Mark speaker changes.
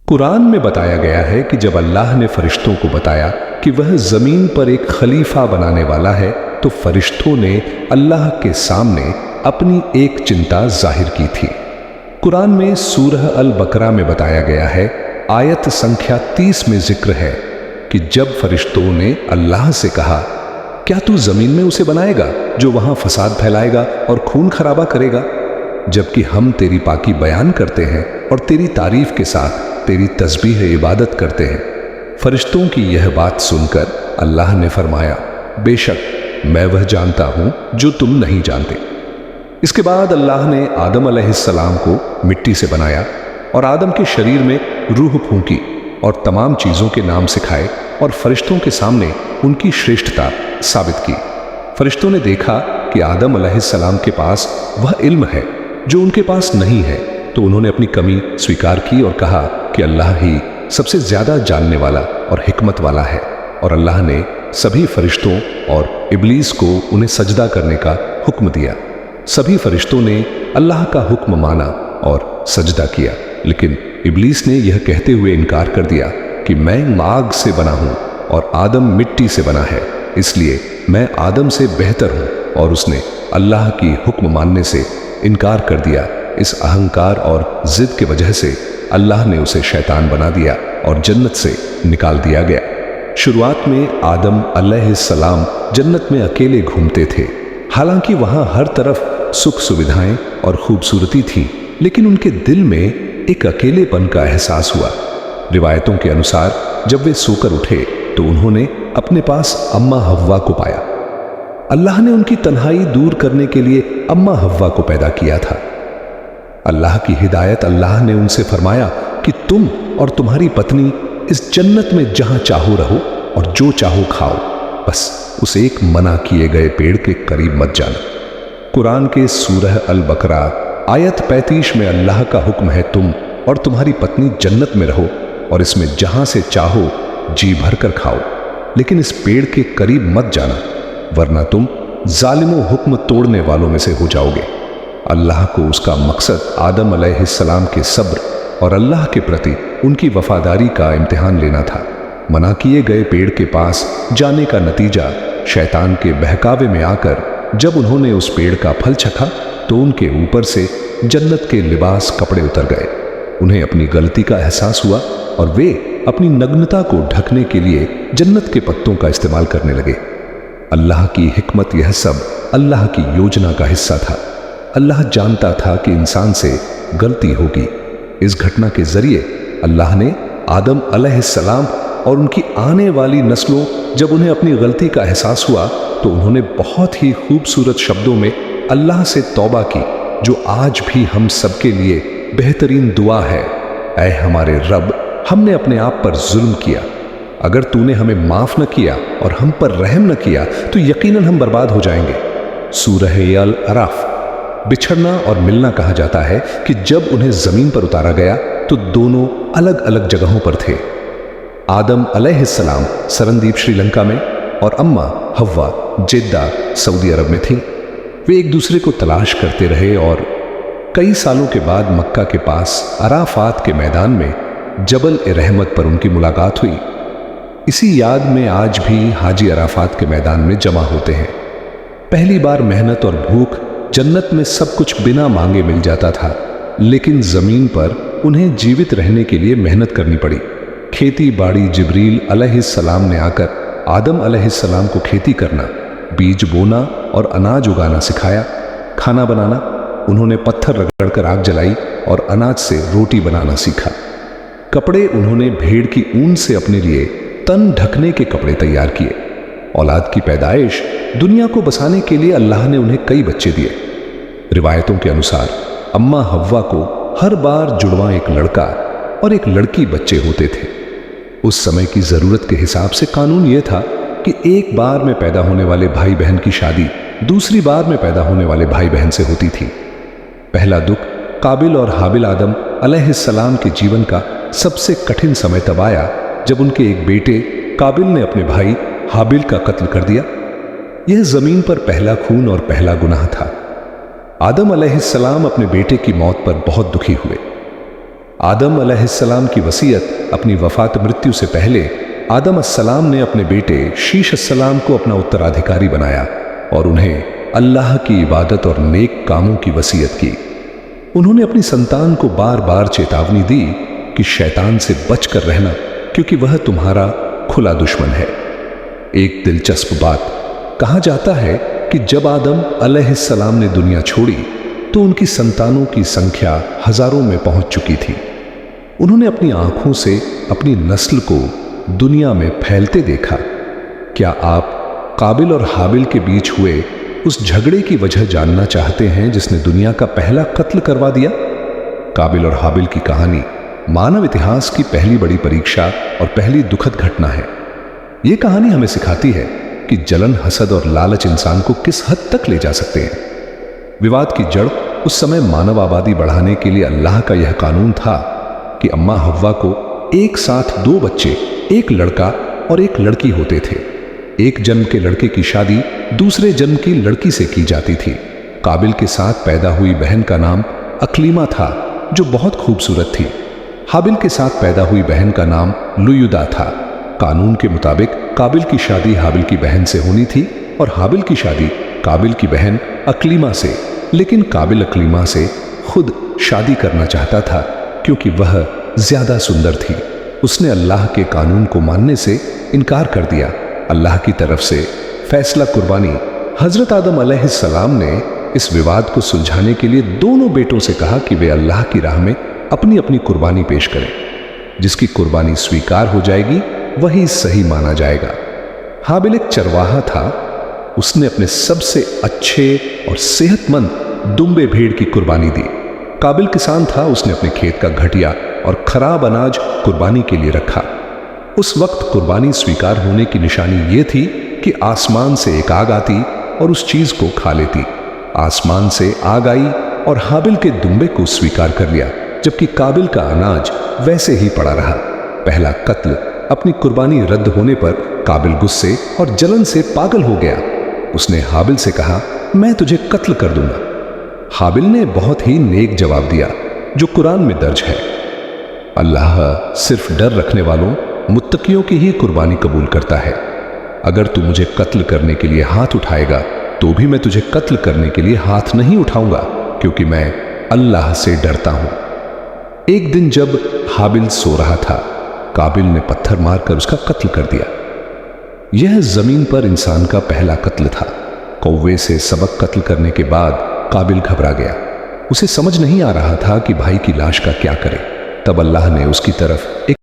Speaker 1: कुरान में बताया गया है कि जब अल्लाह ने फरिश्तों को बताया कि वह जमीन पर एक खलीफा बनाने वाला है, तो फरिश्तों ने अल्लाह के सामने अपनी एक चिंता जाहिर की थी। कुरान में सूरह अल बकरा में बताया गया है, आयत संख्या 30 में जिक्र है कि जब फरिश्तों ने अल्लाह से कहा, क्या तू जमीन में उसे बनाएगा जो वहां फसाद फैलाएगा और खून खराबा करेगा, जबकि हम तेरी पाकी बयान करते हैं और तेरी तारीफ के साथ तेरी तस्बीह इबादत करते हैं। फरिश्तों की यह बात सुनकर अल्लाह ने फरमाया, बेशक मैं वह जानता हूं जो तुम नहीं जानते। इसके बाद अल्लाह ने आदम अलैहिस्सलाम को मिट्टी से बनाया और आदम के शरीर में रूह फूंकी और तमाम चीजों के नाम सिखाए और फरिश्तों के सामने उनकी श्रेष्ठता साबित की। फरिश्तों ने देखा कि आदम अलैहिस्सलाम के पास वह इल्म है जो उनके पास नहीं है, तो उन्होंने अपनी कमी स्वीकार की और कहा कि अल्लाह ही सबसे ज्यादा जानने वाला और हिकमत वाला है। और अल्लाह ने सभी फरिश्तों और इब्लीस को उन्हें सजदा करने का हुक्म दिया। सभी फरिश्तों ने अल्लाह का हुक्म माना और सजदा किया, लेकिन इब्लीस ने यह कहते हुए इनकार कर दिया कि मैं आग से बना हूं और आदम मिट्टी से बना है, इसलिए मैं आदम से बेहतर हूं। और उसने अल्लाह की हुक्म मानने से इनकार कर दिया। इस अहंकार और जिद के वजह से अल्लाह ने उसे शैतान बना दिया और जन्नत से निकाल दिया गया। शुरुआत में आदम अलैहिस्सलाम जन्नत में अकेले घूमते थे। हालांकि वहां हर तरफ सुख सुविधाएं और खूबसूरती थी, लेकिन उनके दिल में एक अकेलेपन का एहसास हुआ। रिवायतों के अनुसार जब वे सोकर उठे तो उन्होंने अपने पास अम्मा हव्वा को पाया। अल्लाह ने उनकी तन्हाई दूर करने के लिए अम्मा हव्वा को पैदा किया था। अल्लाह की हिदायत, अल्लाह ने उनसे फरमाया कि तुम और तुम्हारी पत्नी इस जन्नत में जहां चाहो रहो और जो चाहो खाओ, बस उस एक मना किए गए पेड़ के करीब मत जाना। कुरान के सूरह अल बकरा आयत 35 में अल्लाह का हुक्म है, तुम और तुम्हारी पत्नी जन्नत में रहो और इसमें जहां से चाहो जी भर कर खाओ, लेकिन इस पेड़ के करीब मत जाना, वरना तुम जालिमों हुक्म तोड़ने वालों में से हो जाओगे। अल्लाह को उसका मकसद आदम अलैहिस्सलाम के सब्र और अल्लाह के प्रति उनकी वफादारी का इम्तिहान लेना था। मना किए गए पेड़ के पास जाने का नतीजा शैतान के बहकावे में आकर जब उन्होंने उस पेड़ का फल चखा तो उनके ऊपर से जन्नत के लिबास कपड़े उतर गए। उन्हें अपनी गलती का एहसास हुआ और वे अपनी नग्नता को ढकने के लिए जन्नत के पत्तों का इस्तेमाल करने लगे। अल्लाह की हिकमत, यह सब अल्लाह की योजना का हिस्सा था। अल्लाह जानता था कि इंसान से गलती होगी। इस घटना के जरिए अल्लाह ने आदम अलैहिस्सलाम और उनकी आने वाली नस्लों, जब उन्हें अपनी गलती का एहसास हुआ तो उन्होंने बहुत ही खूबसूरत शब्दों में अल्लाह से तौबा की, जो आज भी हम सबके लिए बेहतरीन दुआ है। ऐ हमारे रब, हमने अपने आप पर जुल्म किया। अगर तूने हमें माफ न किया और हम पर रहम न किया तो यकीनन हम बर्बाद हो जाएंगे। सूरह अल अराफ। बिछड़ना और मिलना कहा जाता है कि जब उन्हें जमीन पर उतारा गया तो दोनों अलग अलग जगहों पर थे। आदम अलैहिस्सलाम सरनदीप श्रीलंका में और अम्मा हव्वा जेद्दा सऊदी अरब में थी। वे एक दूसरे को तलाश करते रहे और कई सालों के बाद मक्का के पास अराफात के मैदान में जबल ए रहमत पर उनकी मुलाकात हुई। इसी याद में आज भी हाजी अराफात के मैदान में जमा होते हैं। पहली बार मेहनत और भूख, जन्नत में सब कुछ बिना मांगे मिल जाता था, लेकिन जमीन पर उन्हें जीवित रहने के लिए मेहनत करनी पड़ी। खेती बाड़ी जिब्रील अलैहिस्सलाम ने आकर आदम अलैहिस्सलाम को खेती करना, बीज बोना और अनाज उगाना सिखाया। खाना बनाना, उन्होंने पत्थर रगड़कर आग जलाई और अनाज से रोटी बनाना सीखा। कपड़े, उन्होंने भेड़ की ऊन से अपने लिए तन ढकने के कपड़े तैयार किए। औलाद की पैदाइश, दुनिया को बसाने के लिए अल्लाह ने उन्हें कई बच्चे दिए। रिवायतों के अनुसार अम्मा हव्वा को हर बार जुड़वा एक लड़का और एक लड़की बच्चे होते थे। उस समय की जरूरत के हिसाब से कानून यह था कि एक बार में पैदा होने वाले भाई बहन की शादी दूसरी बार में पैदा होने वाले भाई बहन से होती थी। पहला दुख काबिल और हाबिल आदम अलैहिस्सलाम के जीवन का सबसे कठिन समय तब आया जब उनके एक बेटे काबिल ने अपने भाई हाबिल का कत्ल कर दिया। यह जमीन पर पहला खून और पहला गुनाह था। आदम अलैहिस्सलाम अपने बेटे की मौत पर बहुत दुखी हुए। आदम अलैहिस्सलाम की वसीयत अपनी वफात मृत्यु से पहले आदम अस्सलाम ने अपने बेटे शीश अस्सलाम को अपना उत्तराधिकारी बनाया और उन्हें अल्लाह की इबादत और नेक कामों की वसीयत की। उन्होंने अपनी संतान को बार बार चेतावनी दी कि शैतान से बचकर रहना, क्योंकि वह तुम्हारा खुला दुश्मन है। एक दिलचस्प बात कहा जाता है कि जब आदम अलैहिस्सलाम ने दुनिया छोड़ी तो उनकी संतानों की संख्या हजारों में पहुंच चुकी थी। उन्होंने अपनी आंखों से अपनी नस्ल को दुनिया में फैलते देखा। क्या आप काबिल और हाबिल के बीच हुए उस झगड़े की वजह जानना चाहते हैं जिसने दुनिया का पहला कत्ल करवा दिया? काबिल और हाबिल की कहानी मानव इतिहास की पहली बड़ी परीक्षा और पहली दुखद घटना है। यह कहानी हमें सिखाती है कि जलन, हसद और लालच इंसान को किस हद तक ले जा सकते हैं। विवाद की जड़ उस समय मानव आबादी बढ़ाने के लिए अल्लाह का यह कानून था कि अम्मा हव्वा को एक साथ 2 बच्चे, एक लड़का और एक लड़की होते थे। एक जन्म के लड़के की शादी दूसरे जन्म की लड़की से की जाती थी। काबिल के साथ पैदा हुई बहन का नाम अक्लीमा था, जो बहुत खूबसूरत थी। हाबिल के साथ पैदा हुई बहन का नाम लुयुदा था। कानून के मुताबिक काबिल की शादी हाबिल की बहन से होनी थी और हाबिल की शादी काबिल की बहन अक्लीमा से। लेकिन काबिल अक्लीमा से खुद शादी करना चाहता था क्योंकि वह ज्यादा सुंदर थी। उसने अल्लाह के कानून को मानने से इनकार कर दिया। अल्लाह की तरफ से फैसला कुर्बानी। हजरत आदम अलैहिस्सलाम ने इस विवाद को सुलझाने के लिए दोनों बेटों से कहा कि वे अल्लाह की राह में अपनी अपनी कुर्बानी पेश करें। जिसकी कुर्बानी स्वीकार हो जाएगी वही सही माना जाएगा। हाबिल एक चरवाहा था। उसने अपने सबसे अच्छे और सेहतमंद दुम्बे भेड़ की कुर्बानी दी। काबिल किसान था। उसने अपने खेत का घटिया और खराब अनाज कुर्बानी के लिए रखा। उस वक्त कुर्बानी स्वीकार होने की निशानी यह थी कि आसमान से एक आग आती और उस चीज को खा लेती। आसमान से आग आई और हाबिल के दुम्बे को स्वीकार कर लिया, जबकि काबिल का अनाज वैसे ही पड़ा रहा। पहला कत्ल। अपनी कुर्बानी रद्द होने पर काबिल गुस्से और जलन से पागल हो गया। उसने हाबिल से कहा, मैं तुझे कत्ल कर दूंगा। हाबिल ने बहुत ही नेक जवाब दिया, जो कुरान में दर्ज है। अल्लाह सिर्फ डर रखने वालों, मुत्तकियों की ही कुर्बानी कबूल करता है। अगर तू मुझे कत्ल करने के लिए हाथ उठाएगा तो भी मैं तुझे कत्ल करने के लिए हाथ नहीं उठाऊंगा, क्योंकि मैं अल्लाह से डरता हूं। एक दिन जब हाबिल सो रहा था, काबिल ने पत्थर मारकर उसका कत्ल कर दिया। यह जमीन पर इंसान का पहला कत्ल था। कौवे से सबक कत्ल करने के बाद काबिल घबरा गया। उसे समझ नहीं आ रहा था कि भाई की लाश का क्या करे। तब अल्लाह ने उसकी तरफ एक